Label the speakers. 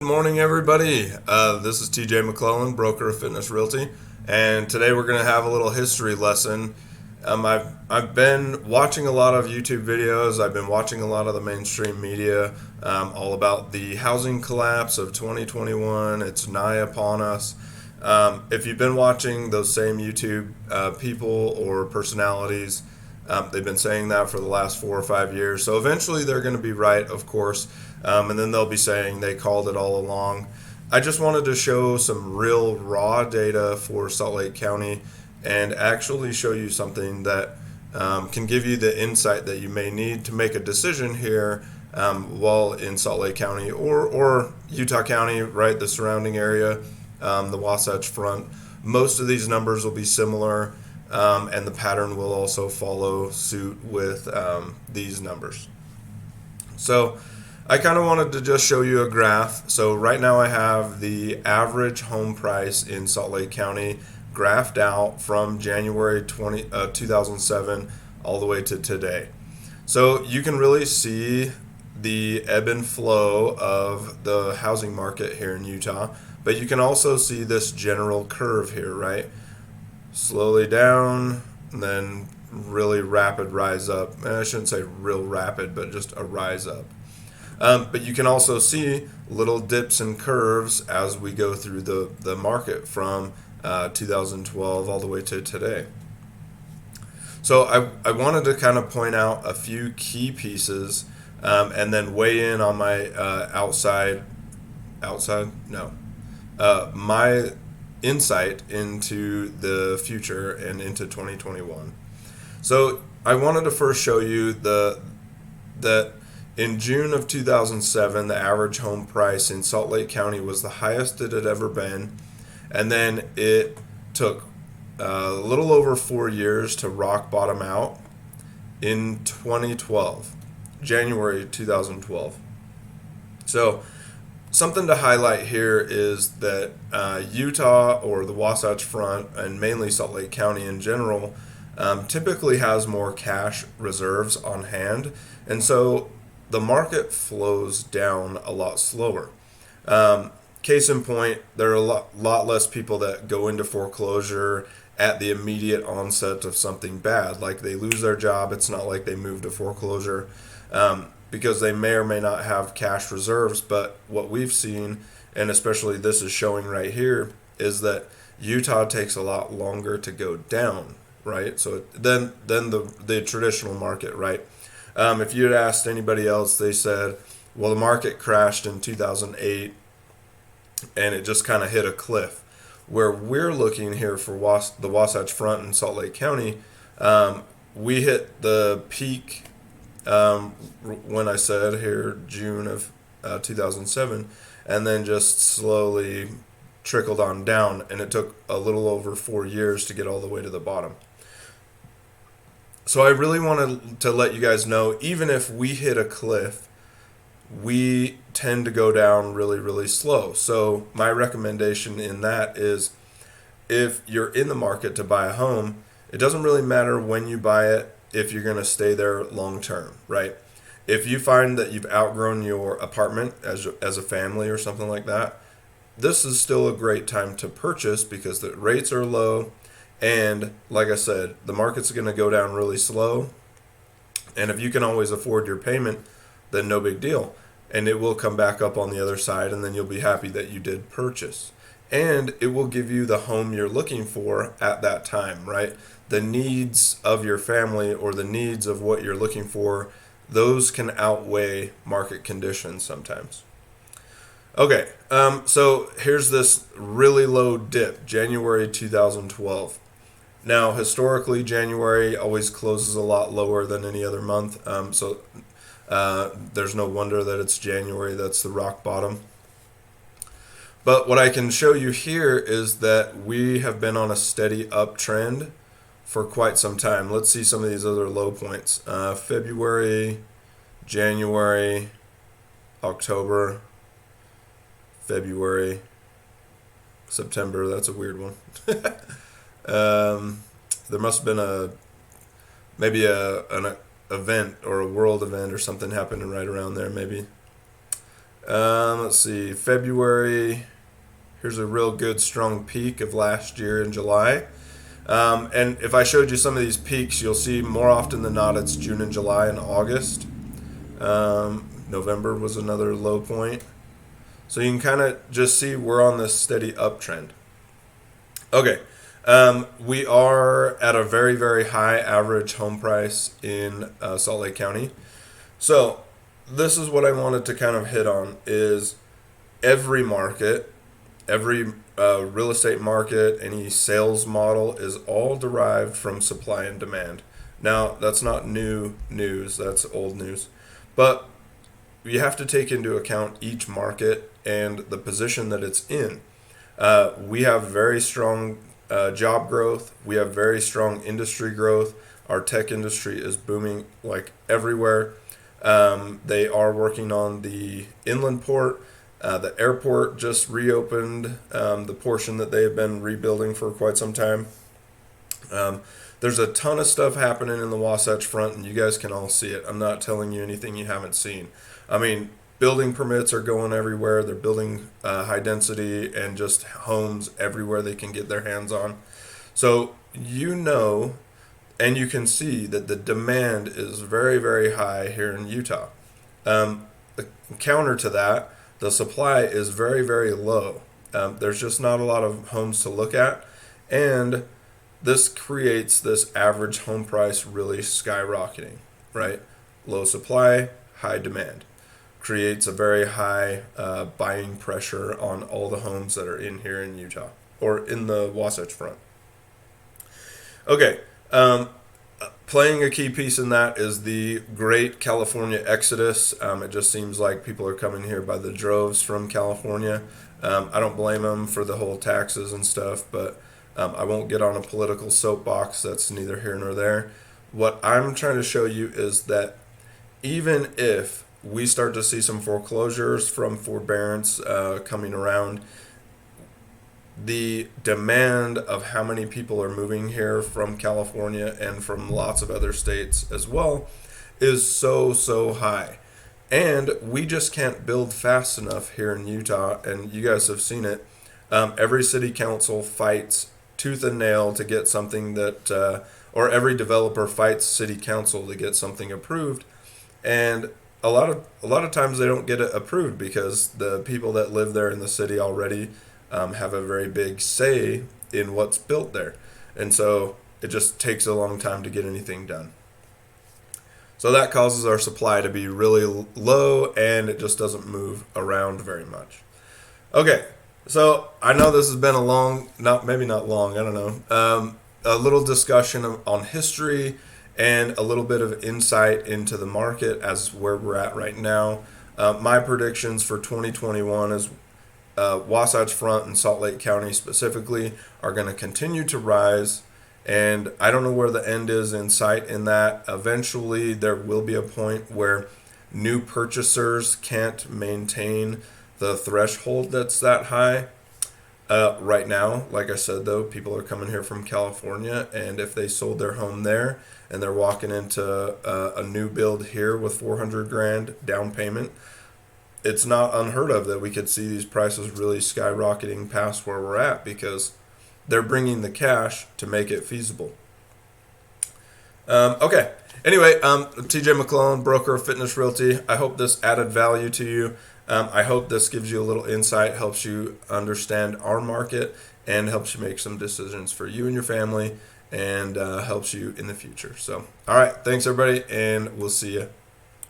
Speaker 1: Good morning, everybody. This is TJ McClellan, broker of Fitness Realty, and today we're going to have a little history lesson. I've been watching a lot of YouTube videos. I've been watching a lot of the mainstream media, all about the housing collapse of 2021. It's nigh upon us. If you've been watching those same YouTube people or personalities, they've been saying that for the last 4 or 5 years. So eventually they're going to be right, of course. And then they'll be saying they called it all along. I just wanted to show some real raw data for Salt Lake County and actually show you something that can give you the insight that you may need to make a decision here while in Salt Lake County or Utah County, right? The surrounding area, the Wasatch Front. Most of these numbers will be similar, and the pattern will also follow suit with these numbers. So I kind of wanted to just show you a graph. So right now I have the average home price in Salt Lake County graphed out from January 2007 all the way to today. So you can really see the ebb and flow of the housing market here in Utah, but you can also see this general curve here, right? Slowly down, and then really rapid rise up. And I shouldn't say real rapid, but just a rise up. But you can also see little dips and curves as we go through the market from 2012 all the way to today. So I wanted to kind of point out a few key pieces and then weigh in on my my insight into the future and into 2021. So I wanted to first show you that in June of 2007, the average home price in Salt Lake County was the highest it had ever been, and then it took a little over 4 years to rock bottom out in 2012, January 2012. So something to highlight here is that Utah, or the Wasatch Front, and mainly Salt Lake County in general, typically has more cash reserves on hand, and so the market flows down a lot slower. Case in point, there are a lot less people that go into foreclosure at the immediate onset of something bad. Like they lose their job, it's not like they move to foreclosure because they may or may not have cash reserves. But what we've seen, and especially this is showing right here, is that Utah takes a lot longer to go down, right? So then the traditional market, right? If you had asked anybody else, they said, well, the market crashed in 2008 and it just kind of hit a cliff. Where we're looking here for the Wasatch Front in Salt Lake County, we hit the peak when I said here June of 2007, and then just slowly trickled on down, and it took a little over 4 years to get all the way to the bottom. So I really wanted to let you guys know, even if we hit a cliff, we tend to go down really, really slow. So my recommendation in that is, if you're in the market to buy a home, it doesn't really matter when you buy it if you're going to stay there long term, right? If you find that you've outgrown your apartment as a family or something like that, this is still a great time to purchase because the rates are low. And like I said, the market's going to go down really slow. And if you can always afford your payment, then no big deal. And it will come back up on the other side, and then you'll be happy that you did purchase. And it will give you the home you're looking for at that time, right? The needs of your family or the needs of what you're looking for, those can outweigh market conditions sometimes. Okay, so here's this really low dip, January 2012. Now, historically, January always closes a lot lower than any other month, so there's no wonder that it's January that's the rock bottom. But what I can show you here is that we have been on a steady uptrend for quite some time. Let's see some of these other low points. February, January, October, February, September. That's a weird one. There must have been maybe an event or a world event or something happening right around there, maybe. Let's see, February. Here's a real good strong peak of last year in July. And if I showed you some of these peaks, you'll see more often than not it's June and July and August. November was another low point. So you can kind of just see we're on this steady uptrend. Okay, we are at a very, very high average home price in Salt Lake County. So this is what I wanted to kind of hit on is every market, every real estate market, any sales model is all derived from supply and demand. Now, that's not new news, that's old news. But you have to take into account each market and the position that it's in. We have very strong job growth. We have very strong industry growth. Our tech industry is booming like everywhere. They are working on the inland port. The airport just reopened the portion that they have been rebuilding for quite some time. There's a ton of stuff happening in the Wasatch Front, and you guys can all see it. I'm not telling you anything you haven't seen. I mean, building permits are going everywhere. They're building high density and just homes everywhere they can get their hands on. So you know, and you can see that the demand is very, very high here in Utah. The counter to that, the supply is very, very low. There's just not a lot of homes to look at, and this creates this average home price really skyrocketing, right? Low supply, high demand. Creates a very high buying pressure on all the homes that are in here in Utah or in the Wasatch Front. Okay, playing a key piece in that is the great California exodus. It just seems like people are coming here by the droves from California. I don't blame them for the whole taxes and stuff, but I won't get on a political soapbox. That's neither here nor there. What I'm trying to show you is that even if we start to see some foreclosures from forbearance coming around, the demand of how many people are moving here from California and from lots of other states as well is so high. And we just can't build fast enough here in Utah, and you guys have seen it. Every city council fights tooth and nail to get something that, or every developer fights city council to get something approved. And a lot of times they don't get it approved because the people that live there in the city already have a very big say in what's built there. And so it just takes a long time to get anything done. So that causes our supply to be really low, and it just doesn't move around very much. Okay, so I know this has been a long, maybe not long, I don't know, a little discussion on history and a little bit of insight into the market as where we're at right now. My predictions for 2021 is Wasatch Front and Salt Lake County specifically are going to continue to rise, and I don't know where the end is in sight in that. Eventually there will be a point where new purchasers can't maintain the threshold that's that high. Right now, like I said, though, people are coming here from California, and if they sold their home there and they're walking into a new build here with $400,000 down payment, it's not unheard of that we could see these prices really skyrocketing past where we're at because they're bringing the cash to make it feasible. Okay. Anyway, TJ McClellan, broker of Fitness Realty. I hope this added value to you. I hope this gives you a little insight, helps you understand our market, and helps you make some decisions for you and your family, and helps you in the future. So, all right. Thanks, everybody, and we'll see you